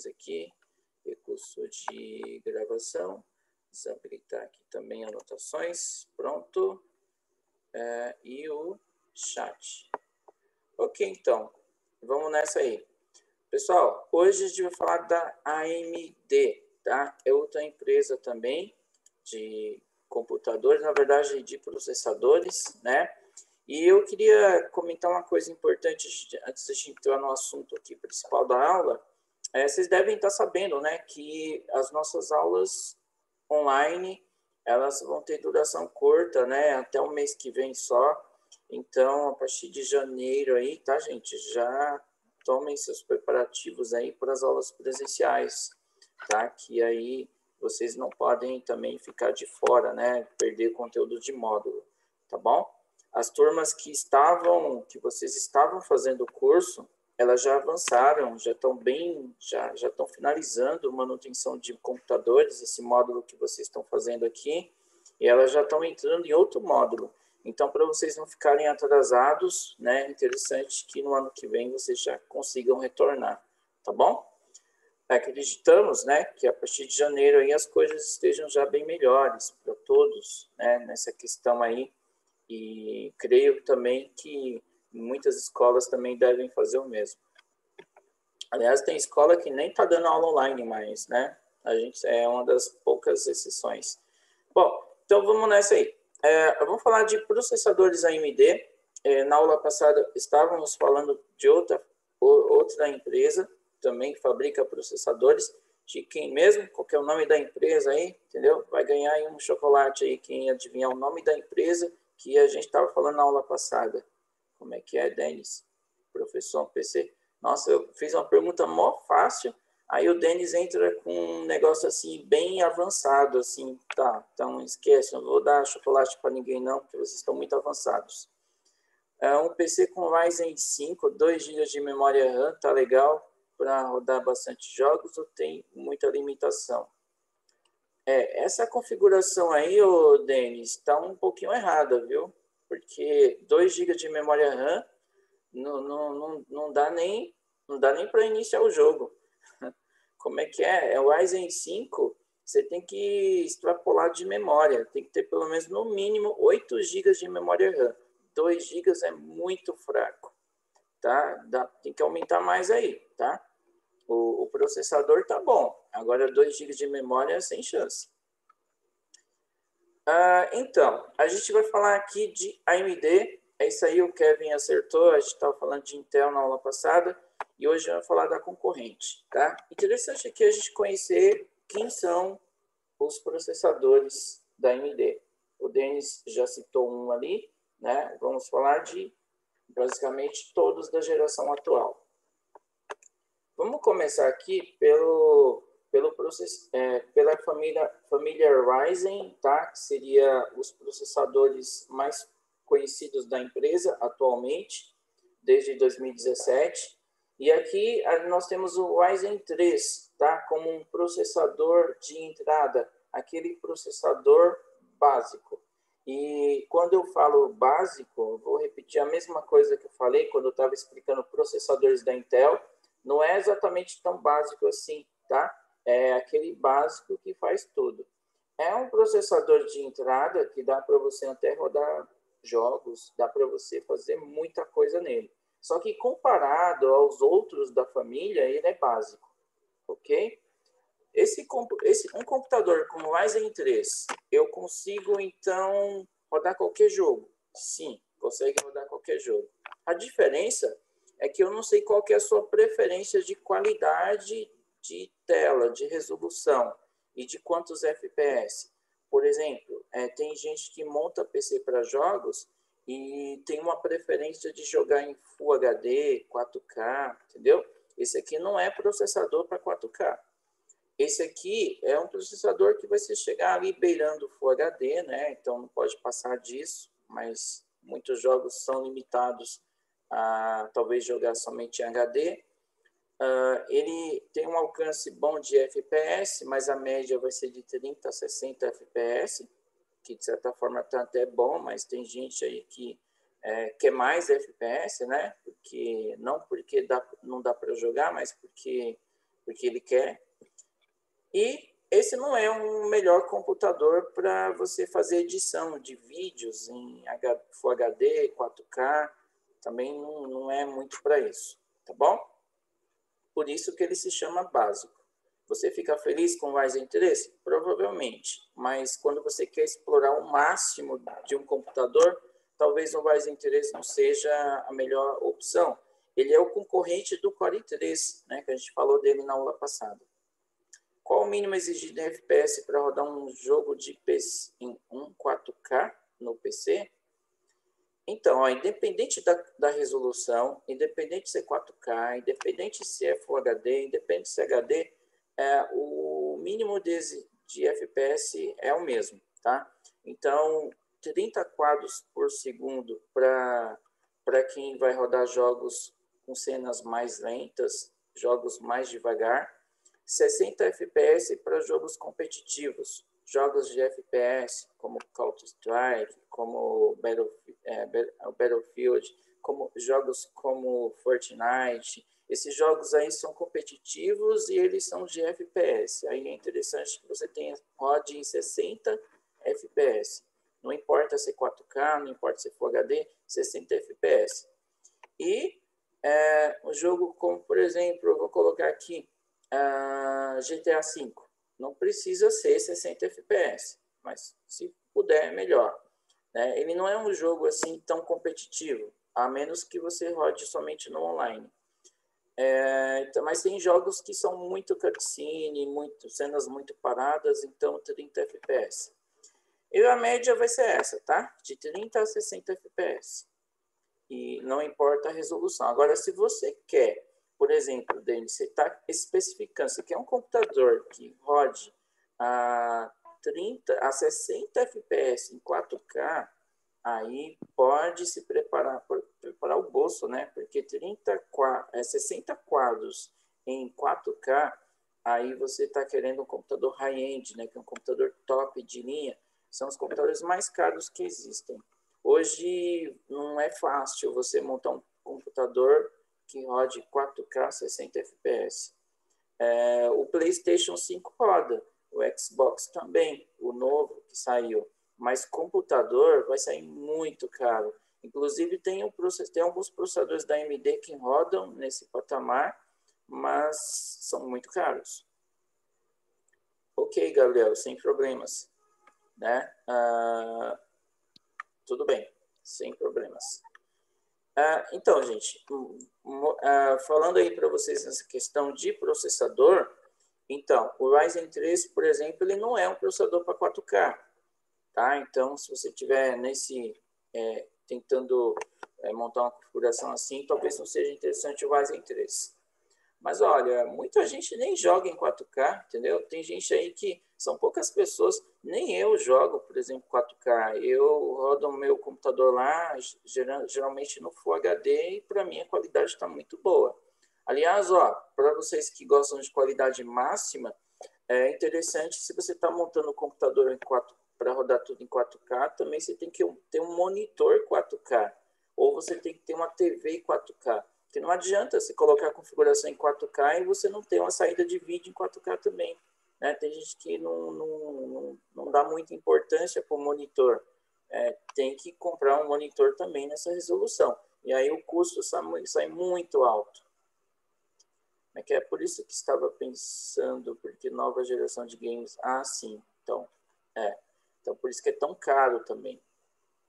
aqui, recurso de gravação, desabilitar aqui também anotações, pronto, e o chat. Ok, então, vamos nessa aí. Pessoal, hoje a gente vai falar da AMD, tá? É outra empresa também de computadores, na verdade de processadores, né? E eu queria comentar uma coisa importante antes de a gente entrar no assunto aqui principal da aula. Vocês devem estar sabendo, né, que as nossas aulas online, elas vão ter duração curta, né, até o mês que vem só. Então, a partir de janeiro aí, tá, gente? Já tomem seus preparativos aí para as aulas presenciais, tá? Que aí vocês não podem também ficar de fora, né? Perder conteúdo de módulo, tá bom? As turmas que vocês estavam fazendo o curso, elas já avançaram, já estão finalizando manutenção de computadores, esse módulo que vocês estão fazendo aqui, e elas já estão entrando em outro módulo. Então, para vocês não ficarem atrasados, né, é interessante que no ano que vem vocês já consigam retornar, tá bom? Acreditamos, né, que a partir de janeiro aí as coisas estejam já bem melhores para todos, né, nessa questão aí. E creio também que muitas escolas também devem fazer o mesmo. Aliás, tem escola que nem está dando aula online mais, né? A gente é uma das poucas exceções. Bom, então vamos nessa aí. Vamos falar de processadores AMD. Na aula passada estávamos falando de outra empresa também que fabrica processadores. De quem mesmo? Qual que é o nome da empresa aí? Entendeu? Vai ganhar aí um chocolate aí quem adivinhar o nome da empresa que a gente estava falando na aula passada. Como é que é, Denis? Professor PC. Nossa, eu fiz uma pergunta mó fácil, aí o Denis entra com um negócio assim, bem avançado, assim, tá, então esquece, não vou dar chocolate para ninguém não, porque vocês estão muito avançados. Um PC com Ryzen 5, 2 GB de memória RAM, tá legal, para rodar bastante jogos ou tem muita limitação? Essa configuração aí, ô Denis, está um pouquinho errada, viu? Porque 2 GB de memória RAM não dá nem para iniciar o jogo. Como é que é? É o Ryzen 5, você tem que extrapolar de memória, tem que ter pelo menos no mínimo 8 GB de memória RAM. 2 GB é muito fraco, tá? Tem que aumentar mais aí, tá? O processador tá bom, agora 2 GB de memória sem chance. Então, a gente vai falar aqui de AMD. É isso aí, o Kevin acertou. A gente estava falando de Intel na aula passada e hoje vai falar da concorrente, tá? Interessante aqui a gente conhecer quem são os processadores da AMD. O Denis já citou um ali, né? Vamos falar de basicamente todos da geração atual. Vamos começar aqui pela família Ryzen, tá? Que seria os processadores mais conhecidos da empresa atualmente, desde 2017. E aqui nós temos o Ryzen 3, tá? Como um processador de entrada, aquele processador básico. E quando eu falo básico, vou repetir a mesma coisa que eu falei quando eu estava explicando processadores da Intel. Não é exatamente tão básico assim, tá? É aquele básico que faz tudo. É um processador de entrada que dá para você até rodar jogos, dá para você fazer muita coisa nele. Só que comparado aos outros da família, ele é básico, ok? Um computador como o Ryzen 3, eu consigo, então, rodar qualquer jogo? Sim, consegue rodar qualquer jogo. A diferença é que eu não sei qual que é a sua preferência de qualidade de tela, de resolução e de quantos FPS. Por exemplo, tem gente que monta PC para jogos e tem uma preferência de jogar em Full HD, 4K, entendeu? Esse aqui não é processador para 4K. Esse aqui é um processador que vai se chegar ali beirando o Full HD, né? Então não pode passar disso, mas muitos jogos são limitados a talvez jogar somente em HD. Ele tem um alcance bom de FPS, mas a média vai ser de 30 a 60 FPS, que de certa forma está até bom, mas tem gente aí que quer mais FPS, né? Não porque não dá para jogar, mas porque porque ele quer. E esse não é um melhor computador para você fazer edição de vídeos em Full HD, 4K, também não é muito para isso, tá bom? Por isso que ele se chama básico. Você fica feliz com o Ryzen 3? Provavelmente, mas quando você quer explorar o máximo de um computador, talvez o Ryzen 3 não seja a melhor opção. Ele é o concorrente do Core i3, né, que a gente falou dele na aula passada. Qual o mínimo exigido em FPS para rodar um jogo de PC em 4K no PC? Então, ó, independente da resolução, independente se é 4K, independente se é Full HD, independente se é HD, o mínimo de FPS é o mesmo, tá? Então, 30 quadros por segundo para quem vai rodar jogos com cenas mais lentas, jogos mais devagar, 60 FPS para jogos competitivos, jogos de FPS como Counter-Strike, como Battlefield, como jogos como Fortnite. Esses jogos aí são competitivos e eles são de FPS. Aí é interessante que você rode em 60 FPS. Não importa se é 4K, não importa se é Full HD, 60 FPS. E um jogo como, por exemplo, eu vou colocar aqui GTA V. Não precisa ser 60 FPS, mas se puder, melhor. Né? Ele não é um jogo assim tão competitivo, a menos que você rode somente no online. Então, mas tem jogos que são muito cutscene, cenas muito paradas, então 30 FPS. E a média vai ser essa, tá? De 30 a 60 FPS. E não importa a resolução. Agora, se você quer, por exemplo, Denis, você está especificando, você quer um computador que rode a 60 FPS em 4K, aí pode se preparar o bolso, né? Porque 60 quadros em 4K, aí você está querendo um computador high-end, né? Que é um computador top de linha. São os computadores mais caros que existem. Hoje não é fácil você montar um computador que rode 4K 60 FPS. O PlayStation 5 roda, o Xbox também, o novo que saiu. Mas computador vai sair muito caro. Inclusive tem alguns processadores da AMD que rodam nesse patamar, mas são muito caros. Ok, Gabriel, sem problemas. Né? Tudo bem, sem problemas. Então, gente, falando aí para vocês nessa questão de processador, então, o Ryzen 3, por exemplo, ele não é um processador para 4K, tá? Então, se você tiver tentando montar uma configuração assim, talvez não seja interessante o Ryzen 3. Mas olha, muita gente nem joga em 4K, entendeu? Tem gente aí que são poucas pessoas, nem eu jogo, por exemplo, 4K. Eu rodo o meu computador lá, geralmente no Full HD, e para mim a qualidade está muito boa. Aliás, ó, para vocês que gostam de qualidade máxima, é interessante se você está montando o computador para rodar tudo em 4K, também você tem que ter um monitor 4K, ou você tem que ter uma TV 4K. Porque não adianta você colocar a configuração em 4K e você não ter uma saída de vídeo em 4K também. Né? Tem gente que não dá muita importância para o monitor. Tem que comprar um monitor também nessa resolução. E aí o custo sai muito alto. É por isso que estava pensando, porque nova geração de games... Ah, sim. Então, então por isso que é tão caro também.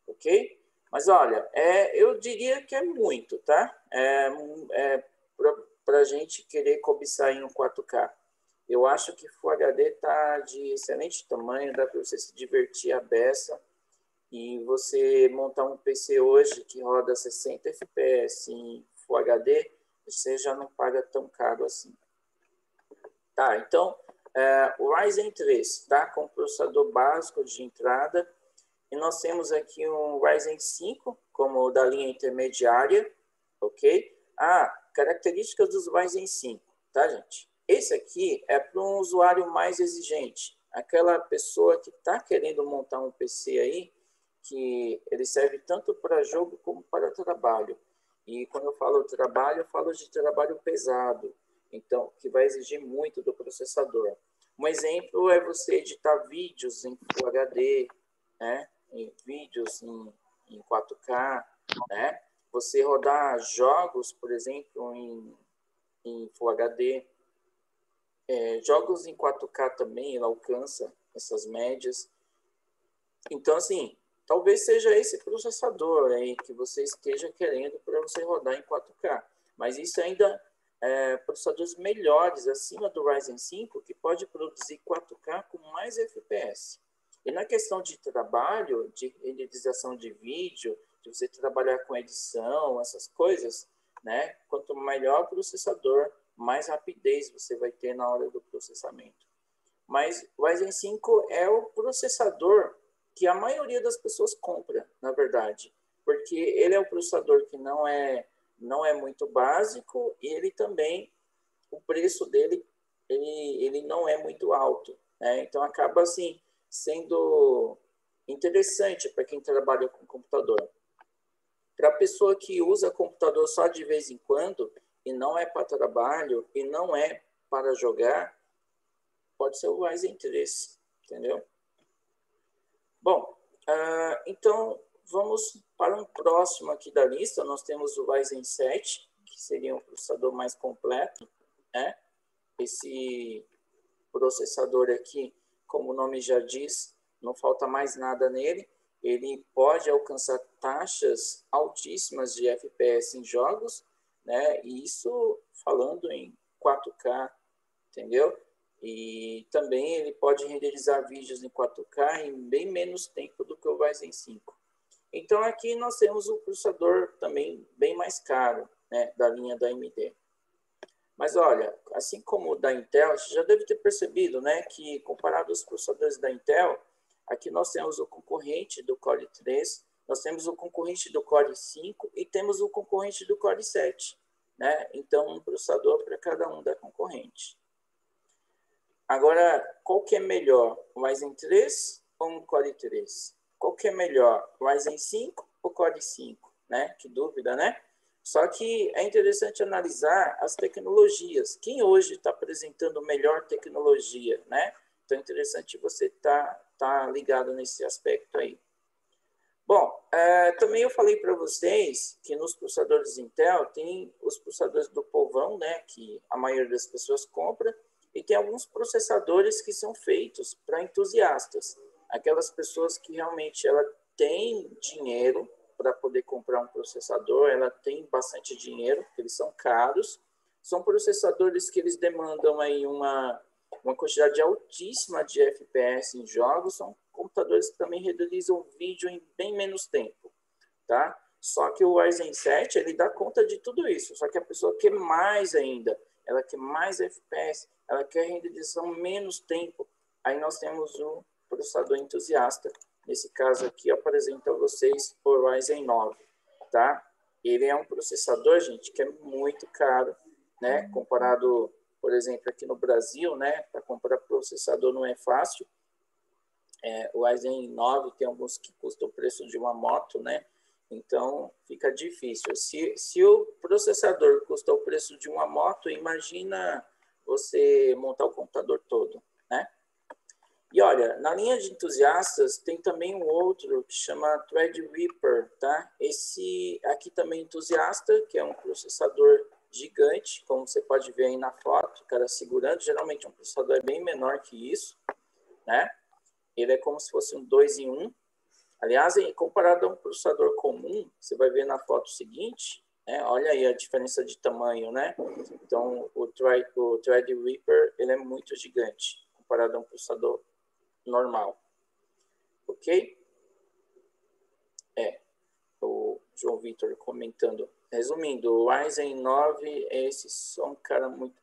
Ok? Mas olha, eu diria que é muito, tá? Para a gente querer cobiçar em um 4K. Eu acho que Full HD está de excelente tamanho, dá para você se divertir a beça. E você montar um PC hoje que roda 60 FPS em Full HD, você já não paga tão caro assim. Tá, então, o Ryzen 3 tá com processador básico de entrada. E nós temos aqui um Ryzen 5 como da linha intermediária, ok? Características dos Ryzen 5, tá, gente? Esse aqui é para um usuário mais exigente, aquela pessoa que está querendo montar um PC aí, que ele serve tanto para jogo como para trabalho. E quando eu falo trabalho, eu falo de trabalho pesado. então que vai exigir muito do processador. Um exemplo é você editar vídeos em Full HD, né? Em vídeos em 4K, né? Você rodar jogos, por exemplo, em Full HD. Jogos em 4K também, ele alcança essas médias. Então, assim, talvez seja esse processador aí que você esteja querendo para você rodar em 4K. Mas isso ainda processadores melhores, acima do Ryzen 5, que pode produzir 4K com mais FPS. E na questão de trabalho, de renderização de vídeo, de você trabalhar com edição, essas coisas, né? Quanto melhor o processador, mais rapidez você vai ter na hora do processamento. Mas o Ryzen 5 é o processador que a maioria das pessoas compra, na verdade, porque ele é o processador que não é muito básico e ele também, o preço dele, ele não é muito alto, né? Então acaba assim sendo interessante para quem trabalha com computador. Para a pessoa que usa computador só de vez em quando e não é para trabalho e não é para jogar, pode ser o Ryzen 3, entendeu? Bom, então vamos para um próximo aqui da lista. Nós temos o Ryzen 7, que seria um processador mais completo, né? Esse processador aqui, como o nome já diz, não falta mais nada nele. Ele pode alcançar taxas altíssimas de FPS em jogos, né? E isso falando em 4K, entendeu? E também ele pode renderizar vídeos em 4K em bem menos tempo do que o Ryzen 5. Então aqui nós temos o processador também bem mais caro, né, da linha da AMD. Mas olha, assim como o da Intel, você já deve ter percebido, né, que comparado aos processadores da Intel, aqui nós temos o concorrente do Core 3, nós temos o concorrente do Core 5 e temos o concorrente do Core 7, né? Então um processador para cada um da concorrente. Agora, qual que é melhor, o Ryzen 3 ou um Core 3? Qual que é melhor, o Ryzen 5 ou Core 5? Né? Que dúvida, né? Só que é interessante analisar as tecnologias. Quem hoje está apresentando melhor tecnologia, né? Então é interessante você tá ligado nesse aspecto aí. Bom, também eu falei para vocês que nos processadores Intel tem os processadores do povão, né? Que a maioria das pessoas compra. E tem alguns processadores que são feitos para entusiastas. Aquelas pessoas que realmente ela tem dinheiro para poder comprar um processador, ela tem bastante dinheiro, porque eles são caros. São processadores que eles demandam aí uma quantidade altíssima de FPS em jogos. São computadores que também renderizam vídeo em bem menos tempo, tá? Só que o Ryzen 7, ele dá conta de tudo isso. Só que a pessoa quer mais ainda. Ela quer mais FPS, ela quer renderização menos tempo. Aí nós temos o processador entusiasta. Nesse caso aqui, eu apresento a vocês o Ryzen 9, tá? Ele é um processador, gente, que é muito caro, né? Comparado, por exemplo, aqui no Brasil, né? Para comprar processador não é fácil. O Ryzen 9 tem alguns que custam o preço de uma moto, né? Então, fica difícil. Se o processador custa o preço de uma moto, imagina você montar o computador todo, né? E olha, na linha de entusiastas, tem também um outro que chama Threadripper, tá? Esse aqui também é entusiasta, que é um processador gigante, como você pode ver aí na foto, o cara segurando. Geralmente um processador é bem menor que isso, né? Ele é como se fosse um 2 em 1. Aliás, comparado a um processador comum, você vai ver na foto seguinte, né? Olha aí a diferença de tamanho, né? Então, o Threadripper, ele é muito gigante, comparado a um processador normal. Ok? O João Vitor comentando. Resumindo, o Ryzen 9 é esse só um cara muito...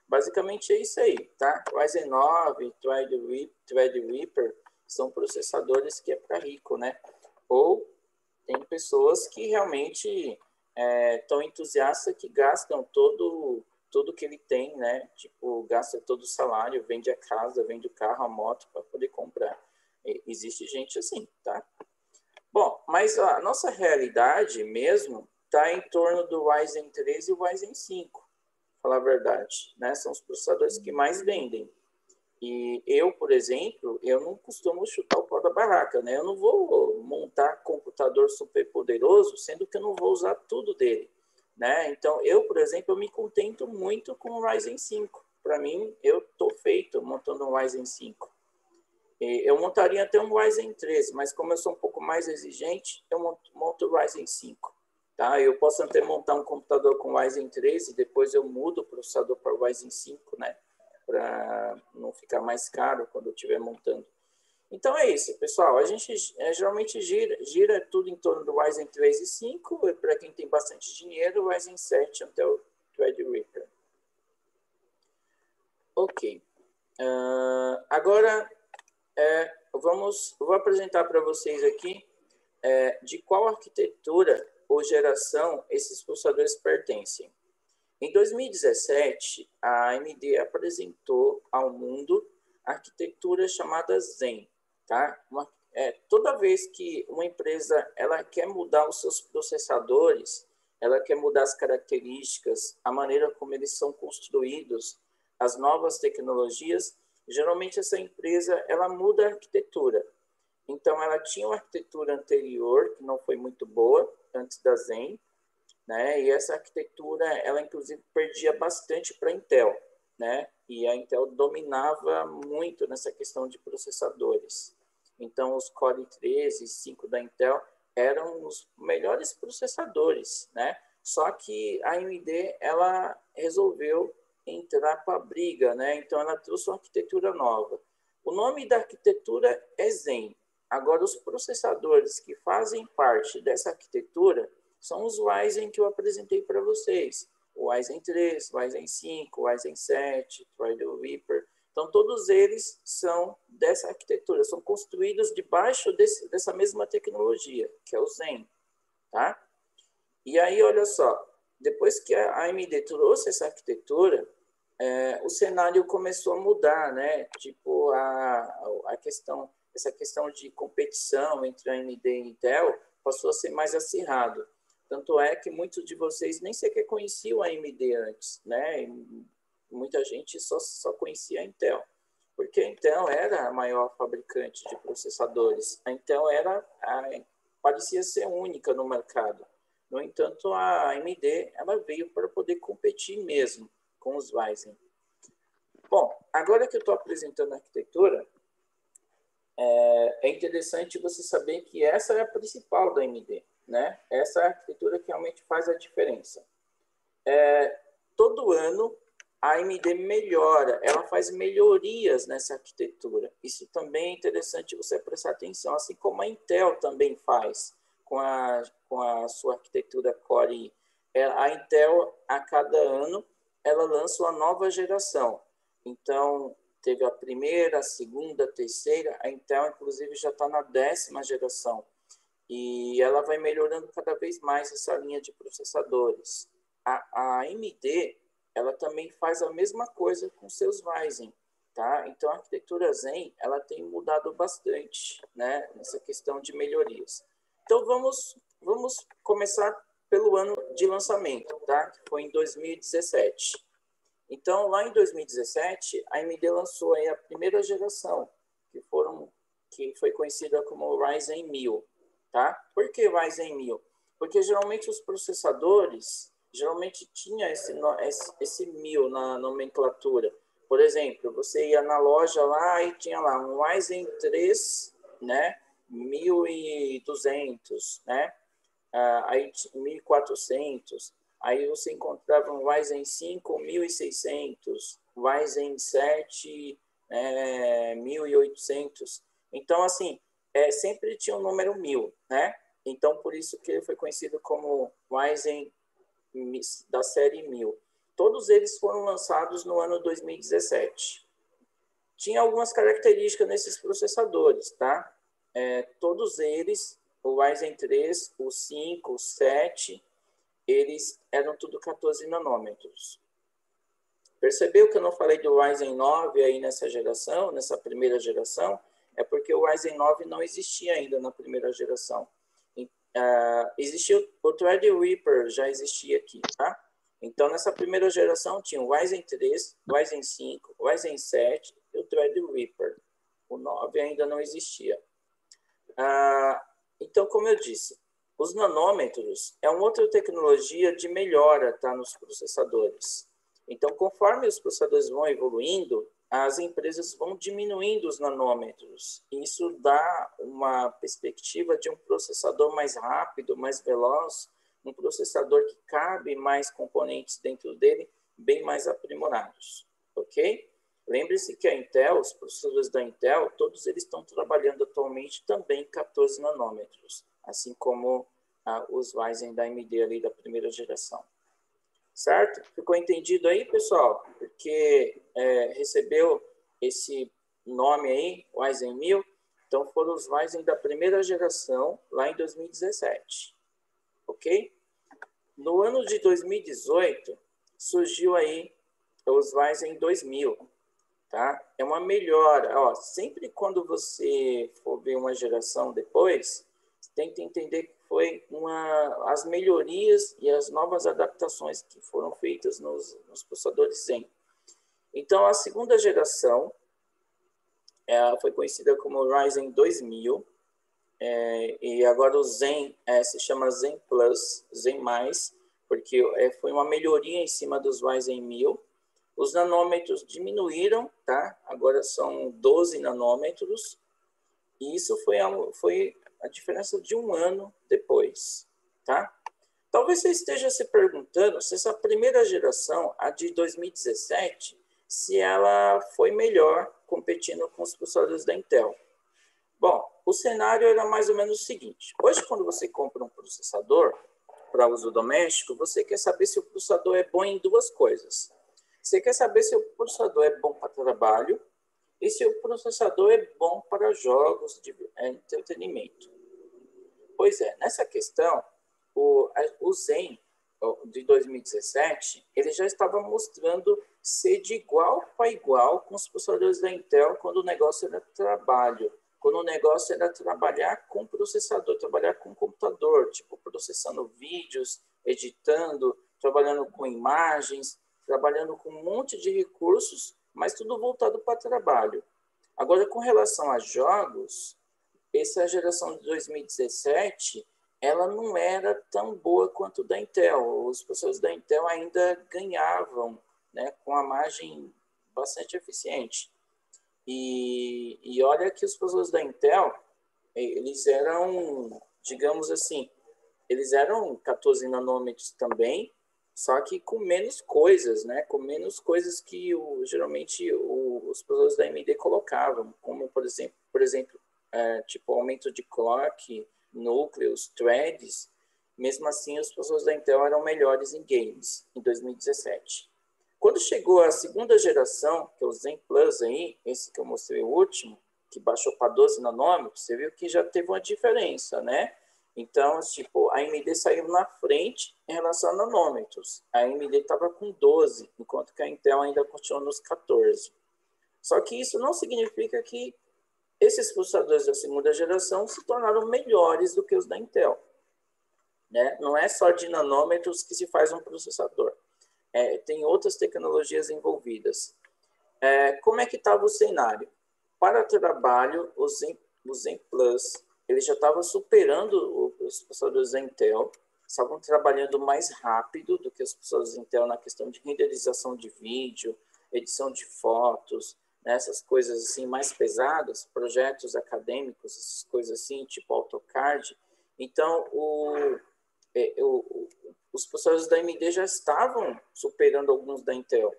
basicamente é isso aí, tá? Ryzen 9, Threadripper, são processadores que é para rico, né? Ou tem pessoas que realmente tão entusiastas que gastam tudo que ele tem, né? Tipo, gasta todo o salário, vende a casa, vende o carro, a moto para poder comprar. Existe gente assim, tá? Bom, mas a nossa realidade mesmo está em torno do Ryzen 3 e o Ryzen 5. falar a verdade, né? São os processadores que mais vendem. E eu, por exemplo, eu não costumo chutar o pau da barraca, né? Eu não vou montar computador super poderoso, sendo que eu não vou usar tudo dele, né? Então, eu, por exemplo, eu me contento muito com o Ryzen 5. Para mim, eu tô feito montando um Ryzen 5. Eu montaria até um Ryzen 3, mas como eu sou um pouco mais exigente, eu monto o Ryzen 5. Tá? Eu posso até montar um computador com Ryzen 3 e depois eu mudo o processador para o Ryzen 5, né? Para não ficar mais caro quando eu estiver montando. Então é isso, pessoal. A gente geralmente gira tudo em torno do Ryzen 3 e 5, para quem tem bastante dinheiro, o Ryzen 7 até o Threadripper. Ok. Agora, eu vou apresentar para vocês aqui de qual arquitetura ou geração esses processadores pertencem. Em 2017, a AMD apresentou ao mundo a arquitetura chamada Zen. Tá? Toda vez que uma empresa ela quer mudar os seus processadores, ela quer mudar as características, a maneira como eles são construídos, as novas tecnologias, geralmente essa empresa ela muda a arquitetura. Então, ela tinha uma arquitetura anterior, que não foi muito boa, antes da Zen, né? E essa arquitetura, ela inclusive perdia bastante para a Intel, né? E a Intel dominava muito nessa questão de processadores. Então, os Core 13 e 5 da Intel eram os melhores processadores, né? Só que a AMD, ela resolveu entrar para a briga, né? Então, ela trouxe uma arquitetura nova. O nome da arquitetura é Zen. Agora, os processadores que fazem parte dessa arquitetura são os Ryzen que eu apresentei para vocês. O Ryzen 3, o Ryzen 5, o Ryzen 7, o Threadripper. Então, todos eles são dessa arquitetura, são construídos debaixo dessa mesma tecnologia, que é o Zen. Tá? E aí, olha só, depois que a AMD trouxe essa arquitetura, o cenário começou a mudar, né? Tipo, essa questão de competição entre a AMD e a Intel passou a ser mais acirrado. Tanto é que muitos de vocês nem sequer conheciam a AMD antes, né? E muita gente só conhecia a Intel, porque a Intel era a maior fabricante de processadores. A Intel parecia ser única no mercado. No entanto, a AMD ela veio para poder competir mesmo com os Ryzen. Bom, agora que eu estou apresentando a arquitetura, é interessante você saber que essa é a principal da AMD, né? Essa é a arquitetura que realmente faz a diferença. Todo ano, a AMD melhora, ela faz melhorias nessa arquitetura. Isso também é interessante você prestar atenção, assim como a Intel também faz com a sua arquitetura Core i. A Intel, a cada ano, ela lança uma nova geração. Então, teve a primeira, a segunda, a terceira, a Intel, inclusive, já está na 10ª geração. E ela vai melhorando cada vez mais essa linha de processadores. A AMD, ela também faz a mesma coisa com seus Ryzen, tá? Então, a arquitetura Zen, ela tem mudado bastante, né? Nessa questão de melhorias. Então, vamos começar pelo ano de lançamento, tá? Que foi em 2017. Então, lá em 2017, a AMD lançou aí a primeira geração, que foi conhecida como Ryzen 1000, tá? Por que Ryzen 1000? Porque geralmente os processadores, geralmente tinha esse 1000 na nomenclatura. Por exemplo, você ia na loja lá e tinha lá um Ryzen 3, né? 1200, né? Aí 1400. Aí você encontrava um Ryzen 5, 1600, Ryzen 7, 1800. Então, assim, sempre tinha um número 1000, né? Então, por isso que ele foi conhecido como Ryzen da série 1000. Todos eles foram lançados no ano 2017. Tinha algumas características nesses processadores, tá? Todos eles, o Ryzen 3, o 5, o 7, eles eram tudo 14 nanômetros. Percebeu que eu não falei do Ryzen 9 aí nessa geração, nessa primeira geração? É porque o Ryzen 9 não existia ainda na primeira geração. Existia o Threadripper, já existia aqui, tá? Então, nessa primeira geração, tinha o Ryzen 3, o Ryzen 5, o Ryzen 7 e o Threadripper. O 9 ainda não existia. Então, como eu disse, os nanômetros é uma outra tecnologia de melhora, tá, nos processadores. Então, conforme os processadores vão evoluindo, as empresas vão diminuindo os nanômetros. Isso dá uma perspectiva de um processador mais rápido, mais veloz, um processador que cabe mais componentes dentro dele, bem mais aprimorados, ok? Lembre-se que a Intel, os processadores da Intel, todos eles estão trabalhando atualmente também em 14 nanômetros, assim como os Ryzen da AMD ali da primeira geração. Certo? Ficou entendido aí, pessoal? Porque recebeu esse nome aí, Ryzen 1000, então foram os Ryzen da primeira geração, lá em 2017. Ok? No ano de 2018, surgiu aí os Ryzen 2000. Tá? É uma melhora. Ó, sempre quando você for ver uma geração depois, você tem que entender que foi as melhorias e as novas adaptações que foram feitas nos processadores Zen. Então, a segunda geração foi conhecida como Ryzen 2000, e agora o Zen se chama Zen Plus, Zen+, porque foi uma melhoria em cima dos Ryzen 1000. Os nanômetros diminuíram, tá? Agora são 12 nanômetros. E isso foi a diferença de um ano depois, tá? Talvez você esteja se perguntando se essa primeira geração, a de 2017, se ela foi melhor competindo com os processadores da Intel. Bom, o cenário era mais ou menos o seguinte. Hoje, quando você compra um processador para uso doméstico, você quer saber se o processador é bom em duas coisas. Você quer saber se o processador é bom para trabalho e se o processador é bom para jogos de entretenimento. Pois é, nessa questão, o Zen de 2017, ele já estava mostrando ser de igual para igual com os processadores da Intel quando o negócio era trabalho, quando o negócio era trabalhar com processador, trabalhar com computador, tipo processando vídeos, editando, trabalhando com imagens, trabalhando com um monte de recursos, mas tudo voltado para trabalho. Agora, com relação a jogos, essa geração de 2017, ela não era tão boa quanto da Intel. Os processadores da Intel ainda ganhavam, né, com a margem bastante eficiente. E olha que os processadores da Intel, eles eram, digamos assim, eles eram 14 nanômetros também, só que com menos coisas, né? Com menos coisas que geralmente os processadores da AMD colocavam, como, por exemplo tipo aumento de clock, núcleos, threads. Mesmo assim, os processadores da Intel eram melhores em games, em 2017. Quando chegou a segunda geração, que é o Zen Plus aí, esse que eu mostrei o último, que baixou para 12 nanômetros, você viu que já teve uma diferença, né? Então, tipo, a AMD saiu na frente em relação a nanômetros. A AMD estava com 12, enquanto que a Intel ainda continua nos 14. Só que isso não significa que esses processadores da segunda geração se tornaram melhores do que os da Intel, né? Não é só de nanômetros que se faz um processador. Tem outras tecnologias envolvidas. Como é que estava o cenário? Para trabalho, o Zen Plus ele já estava superando os processadores da Intel, estavam trabalhando mais rápido do que os processadores da Intel na questão de renderização de vídeo, edição de fotos, né, essas coisas assim mais pesadas, projetos acadêmicos, essas coisas assim, tipo AutoCAD. Então, os processadores da AMD já estavam superando alguns da Intel.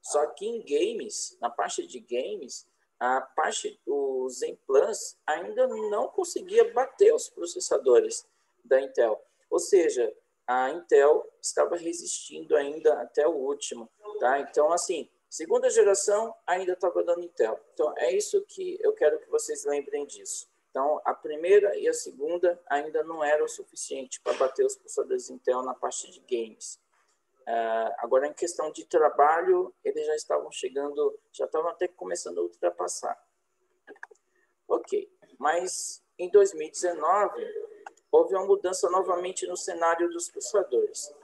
Só que em games, na parte de games, o Zen Plus ainda não conseguia bater os processadores da Intel. Ou seja, a Intel estava resistindo ainda até o último. Tá? Então, assim, segunda geração ainda estava dando Intel. Então, é isso que eu quero que vocês lembrem disso. Então, a primeira e a segunda ainda não eram o suficiente para bater os processadores Intel na parte de games. Agora, em questão de trabalho, eles já estavam chegando, já estavam até começando a ultrapassar. Ok, mas em 2019, houve uma mudança novamente no cenário dos processadores.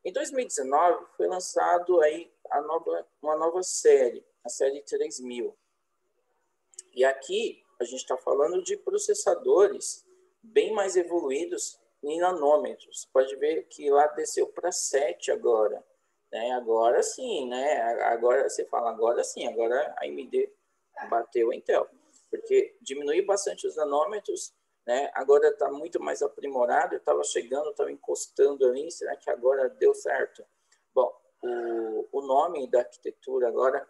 Em 2019 foi lançado aí uma nova série, a série 3000. E aqui a gente está falando de processadores bem mais evoluídos em nanômetros. Você pode ver que lá desceu para 7 agora. Né? Agora sim, né? Agora você fala, agora sim, agora a AMD bateu a Intel. Porque diminuiu bastante os nanômetros, né? Agora está muito mais aprimorado, estava chegando, estava encostando ali, será que agora deu certo? Bom, o nome da arquitetura agora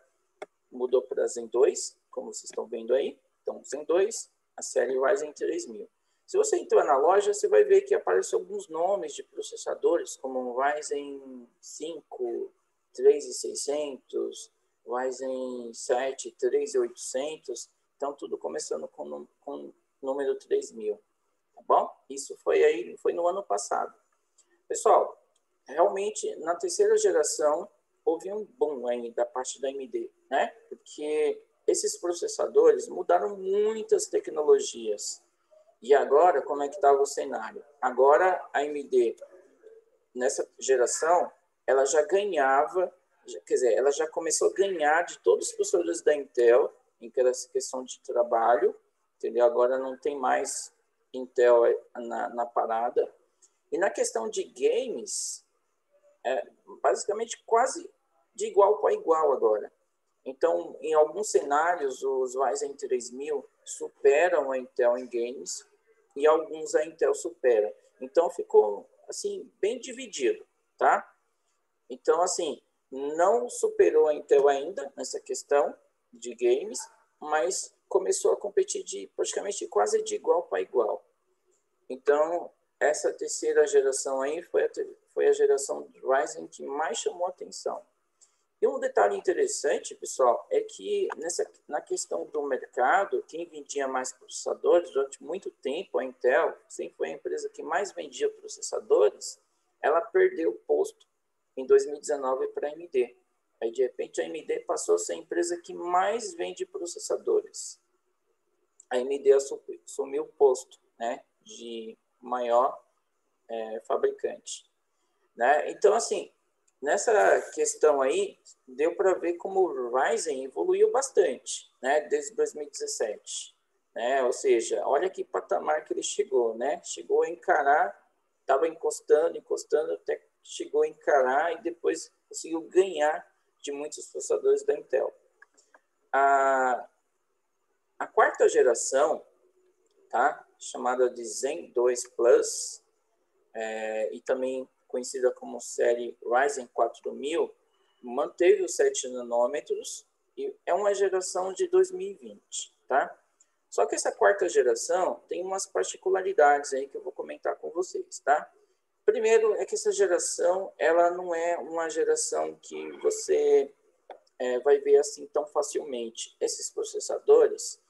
mudou para Zen 2, como vocês estão vendo aí. Então, Zen 2, a série Ryzen 3000. Se você entrar na loja, você vai ver que aparecem alguns nomes de processadores, como Ryzen 5, 3600, Ryzen 7, 3800. Então, tudo começando com o número 3000. Tá bom? Isso foi no ano passado. Pessoal, realmente, na terceira geração, houve um boom aí da parte da AMD, né? Porque esses processadores mudaram muitas tecnologias. E agora, como é que estava o cenário? Agora, a AMD, nessa geração, ela já ganhava, quer dizer, ela já começou a ganhar de todos os processadores da Intel, em questão de trabalho, entendeu? Agora não tem mais Intel na parada. E na questão de games, basicamente quase de igual para igual agora. Então, em alguns cenários, os Ryzen 3000 superam a Intel em games e alguns a Intel supera. Então, ficou assim bem dividido, tá? Então, assim, não superou a Intel ainda nessa questão de games, mas começou a competir praticamente quase de igual para igual. Então, essa terceira geração aí foi a geração do Ryzen que mais chamou atenção. E um detalhe interessante, pessoal, é que na questão do mercado, quem vendia mais processadores, durante muito tempo, a Intel sempre foi a empresa que mais vendia processadores, ela perdeu o posto em 2019 para a AMD. Aí, de repente, a AMD passou a ser a empresa que mais vende processadores. A AMD assumiu o posto, né, de maior fabricante. Né? Então, assim, nessa questão aí, deu para ver como o Ryzen evoluiu bastante, né, desde 2017. Né? Ou seja, olha que patamar que ele chegou, né? Chegou a encarar, estava encostando, até chegou a encarar e depois conseguiu ganhar de muitos processadores da Intel. A quarta geração, tá? Chamada de Zen 2 Plus, e também conhecida como série Ryzen 4000, manteve os 7 nanômetros e é uma geração de 2020, tá? Só que essa quarta geração tem umas particularidades aí que eu vou comentar com vocês, tá? Primeiro é que essa geração, ela não é uma geração que você vai ver assim tão facilmente. Esses processadores,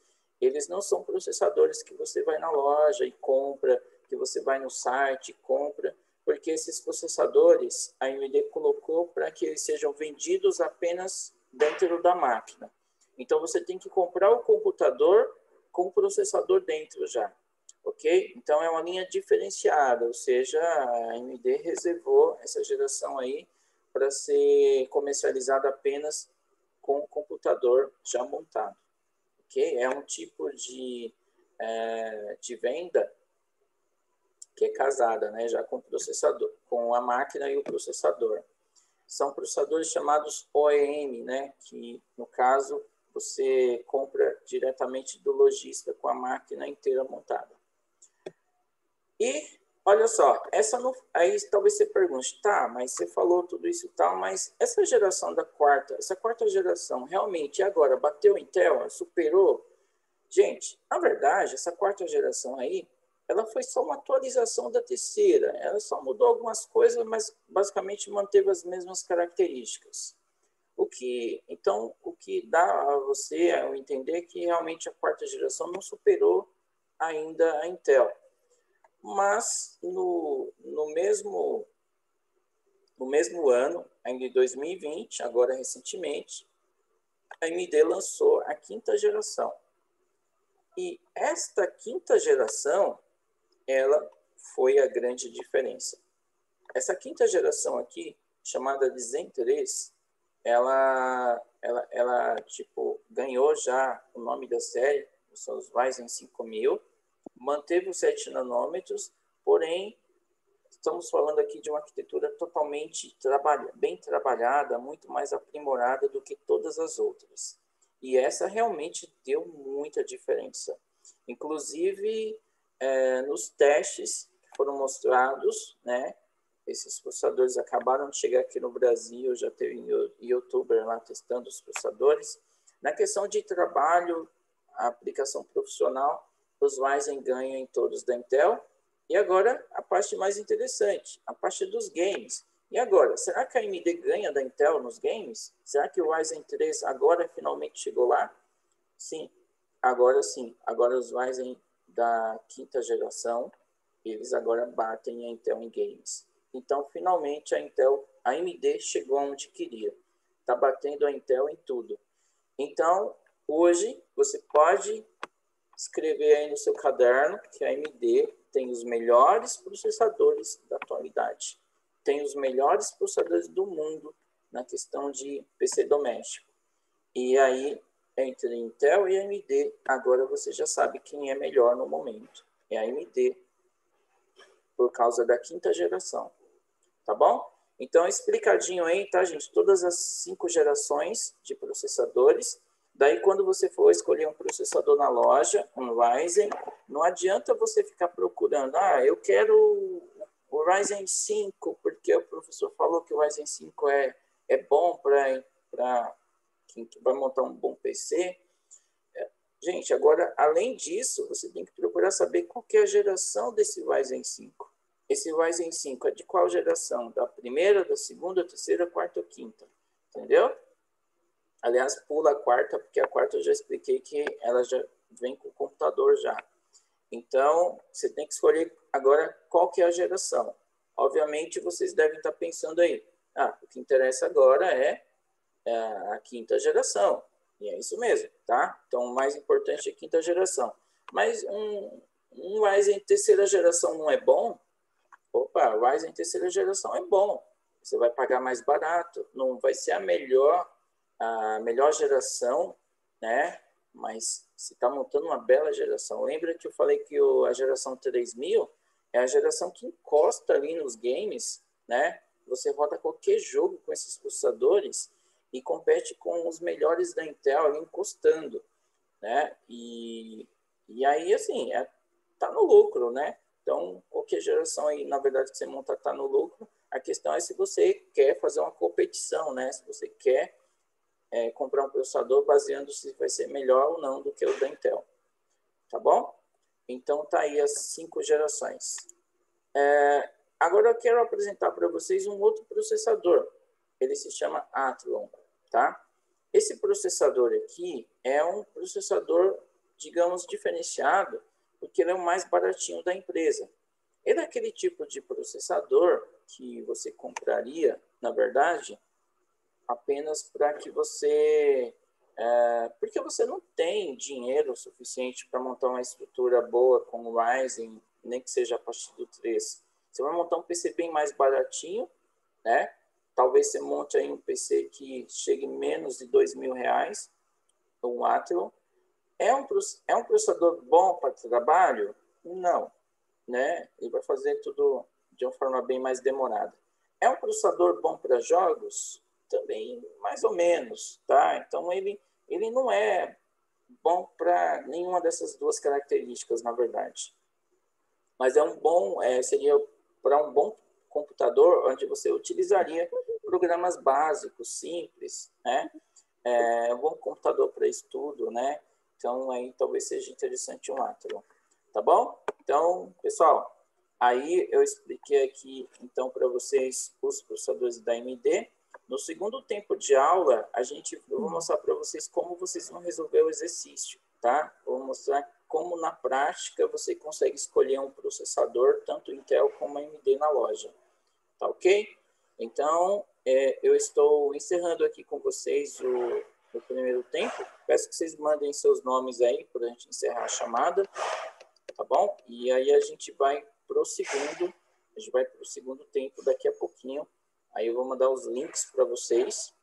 eles não são processadores que você vai na loja e compra, que você vai no site e compra, porque esses processadores a AMD colocou para que eles sejam vendidos apenas dentro da máquina. Então, você tem que comprar o computador com o processador dentro já, ok? Então, é uma linha diferenciada, ou seja, a AMD reservou essa geração aí para ser comercializada apenas com o computador já montado, ok? É um tipo de venda que é casada, né, já com o processador, com a máquina e o processador. São processadores chamados OEM, né, que no caso você compra diretamente do lojista com a máquina inteira montada. E olha só, aí talvez você pergunte, tá, mas você falou tudo isso e tal, mas essa geração essa quarta geração, realmente agora bateu Intel, superou? Gente, na verdade, essa quarta geração aí, ela foi só uma atualização da terceira. Ela só mudou algumas coisas, mas basicamente manteve as mesmas características. Então, o que dá a você entender que realmente a quarta geração não superou ainda a Intel. Mas no mesmo ano, ainda em 2020, agora recentemente, a AMD lançou a quinta geração. E esta quinta geração, ela foi a grande diferença. essa quinta geração aqui, chamada de Zen 3, ela tipo, ganhou já o nome da série, são os Ryzen 5000, manteve os 7 nanômetros, porém, estamos falando aqui de uma arquitetura totalmente bem trabalhada, muito mais aprimorada do que todas as outras. E essa realmente deu muita diferença. Inclusive, nos testes que foram mostrados, né, esses processadores acabaram de chegar aqui no Brasil, já teve youtuber lá testando os processadores. Na questão de trabalho, a aplicação profissional, os Ryzen ganham em todos da Intel. E agora, a parte mais interessante, a parte dos games. E agora, será que a AMD ganha da Intel nos games? Será que o Ryzen 3 agora finalmente chegou lá? Sim, agora sim. Agora os Ryzen da quinta geração, eles agora batem a Intel em games. Então, finalmente, a AMD chegou onde queria. Está batendo a Intel em tudo. Então, hoje, você pode escrever aí no seu caderno que a AMD tem os melhores processadores da atualidade. Tem os melhores processadores do mundo na questão de PC doméstico. E aí, entre Intel e AMD, agora você já sabe quem é melhor no momento. É a AMD, por causa da quinta geração. Tá bom? Então, explicadinho aí, tá, gente? Todas as 5 gerações de processadores. Daí, quando você for escolher um processador na loja, um Ryzen, não adianta você ficar procurando, eu quero o Ryzen 5, porque o professor falou que o Ryzen 5 é bom para quem vai montar um bom PC. Gente, agora, além disso, você tem que procurar saber qual que é a geração desse Ryzen 5. Esse Ryzen 5 é de qual geração? Da primeira, da segunda, terceira, quarta ou quinta? Entendeu? Aliás, pula a quarta, porque a quarta eu já expliquei que ela já vem com o computador já. Então, você tem que escolher agora qual que é a geração. Obviamente, vocês devem estar pensando aí, o que interessa agora é a quinta geração. E é isso mesmo, tá? Então, o mais importante é a quinta geração. Mas um Ryzen terceira geração não é bom? Opa, o Ryzen terceira geração é bom. Você vai pagar mais barato, não vai ser a melhor geração, né? Mas você está montando uma bela geração. Lembra que eu falei que a geração 3000 é a geração que encosta ali nos games, né? Você roda qualquer jogo com esses processadores e compete com os melhores da Intel ali encostando, né? E aí, assim, tá no lucro, né? Então, qualquer geração aí, na verdade, que você monta está no lucro. A questão é se você quer fazer uma competição, né? Se você quer comprar um processador baseando se vai ser melhor ou não do que o da Intel. Tá bom? Então, tá aí as 5 gerações. Agora eu quero apresentar para vocês um outro processador. Ele se chama Athlon, tá? Esse processador aqui é um processador, digamos, diferenciado, porque ele é o mais baratinho da empresa. Ele é aquele tipo de processador que você compraria, na verdade, apenas para que você... porque você não tem dinheiro suficiente para montar uma estrutura boa com o Ryzen, nem que seja a partir do 3. Você vai montar um PC bem mais baratinho, né? Talvez você monte aí um PC que chegue menos de R$2.000, um Athlon. É um processador bom para trabalho? Não, né? Ele vai fazer tudo de uma forma bem mais demorada. É um processador bom para jogos? Também mais ou menos, tá? Então ele não é bom para nenhuma dessas duas características, na verdade. Mas seria para um bom computador onde você utilizaria programas básicos, simples, né? É um bom computador para estudo, né? Então aí talvez seja interessante um Athlon, tá bom? Então, pessoal, aí eu expliquei aqui então para vocês os processadores da AMD. No segundo tempo de aula, eu vou mostrar para vocês como vocês vão resolver o exercício, tá? Vou mostrar como na prática você consegue escolher um processador, tanto Intel como AMD na loja, tá ok? Então, eu estou encerrando aqui com vocês o primeiro tempo. Peço que vocês mandem seus nomes aí para a gente encerrar a chamada, tá bom? E aí a gente vai pro segundo A gente vai para o segundo tempo daqui a pouquinho. Aí eu vou mandar os links para vocês,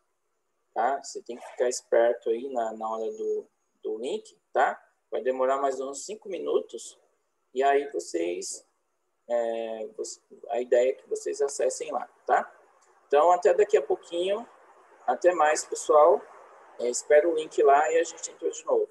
tá? Você tem que ficar esperto aí na hora do link, tá? Vai demorar mais uns 5 minutos. E aí vocês... a ideia é que vocês acessem lá, tá? Então, até daqui a pouquinho. Até mais, pessoal. Espero o link lá e a gente entra de novo.